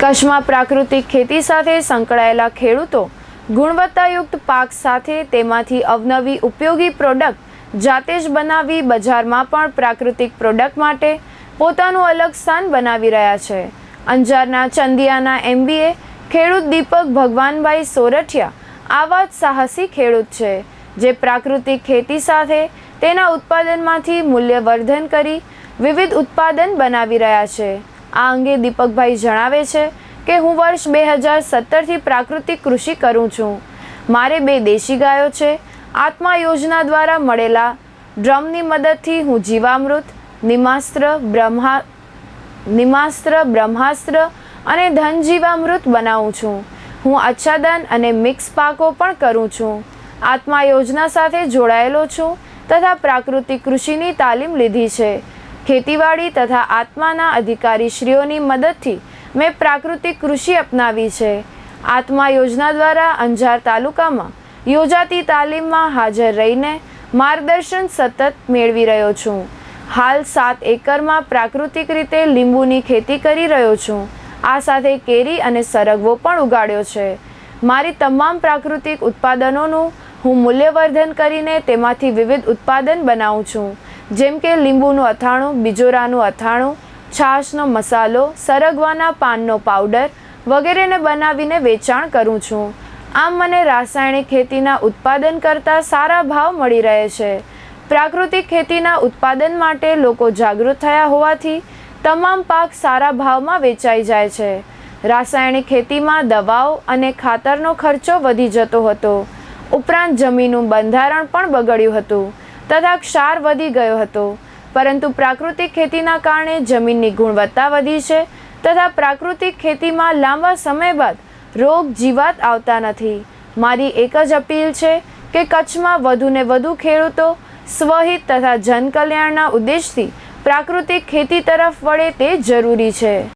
કચ્છમાં પ્રાકૃતિક ખેતી સાથે સંકળાયેલા ખેડૂતો ગુણવત્તાયુક્ત પાક સાથે તેમાંથી અવનવી ઉપયોગી પ્રોડક્ટ જાતે જ બનાવી બજારમાં પણ પ્રાકૃતિક પ્રોડક્ટ માટે પોતાનું અલગ સ્થાન બનાવી રહ્યા છે। અંજારના ચંદિયાના MBA ખેડૂત દીપક ભગવાનભાઈ સોરઠિયા આવા જ સાહસી ખેડૂત છે, જે પ્રાકૃતિક ખેતી સાથે તેના ઉત્પાદનમાંથી મૂલ્યવર્ધન કરી વિવિધ ઉત્પાદન બનાવી રહ્યા છે। આ અંગે દીપકભાઈ જણાવે છે કે હું વર્ષ 2017થી પ્રાકૃતિક કૃષિ કરું છું। મારે 2 દેશી ગાયો છે। આત્મા યોજના દ્વારા મળેલા ડ્રમની મદદથી હું જીવામૃત, નિમાસ્ત્ર, બ્રહ્માસ્ત્ર અને ધન જીવામૃત બનાવું છું। હું આચ્છાદન અને મિક્સ પાકો પણ કરું છું। આત્મા યોજના સાથે જોડાયેલો છું તથા પ્રાકૃતિક કૃષિની તાલીમ લીધી છે। ખેતીવાડી તથા આત્માના અધિકારીશ્રીઓની મદદથી મેં પ્રાકૃતિક કૃષિ અપનાવી છે। આત્મા યોજના દ્વારા અંજાર તાલુકામાં યોજાતી તાલીમમાં હાજર રહીને માર્ગદર્શન સતત મેળવી રહ્યો છું। હાલ 7 એકરમાં પ્રાકૃતિક રીતે લીંબુની ખેતી કરી રહ્યો છું। આ સાથે કેરી અને સરગવો પણ ઉગાડ્યો છે। મારી તમામ પ્રાકૃતિક ઉત્પાદનોનું હું મૂલ્યવર્ધન કરીને તેમાંથી વિવિધ ઉત્પાદન બનાવું છું, જેમ કે લીંબુનું અથાણું, બિજોરાનું અથાણું, છાશનો મસાલો, સરગવાના પાનનો પાવડર વગેરેને બનાવીને વેચાણ કરું છું। આમ મને રાસાયણિક ખેતીના ઉત્પાદન કરતાં સારા ભાવ મળી રહે છે। પ્રાકૃતિક ખેતીના ઉત્પાદન માટે લોકો જાગૃત થયા હોવાથી તમામ પાક સારા ભાવમાં વેચાઈ જાય છે। રાસાયણિક ખેતીમાં દવાઓ અને ખાતરનો ખર્ચો વધી જતો હતો, ઉપરાંત જમીનનું બંધારણ પણ બગડ્યું હતું તથા ક્ષાર વધી ગયો હતો, પરંતુ પ્રાકૃતિક ખેતીના કારણે જમીનની ગુણવત્તા વધી છે તથા પ્રાકૃતિક ખેતીમાં લાંબા સમય બાદ રોગ જીવાત આવતા નથી। મારી એક જ અપીલ છે કે કચ્છમાં વધુને વધુ ખેડૂતો સ્વહિત તથા જનકલ્યાણના ઉદ્દેશથી પ્રાકૃતિક ખેતી તરફ વળે તે જરૂરી છે।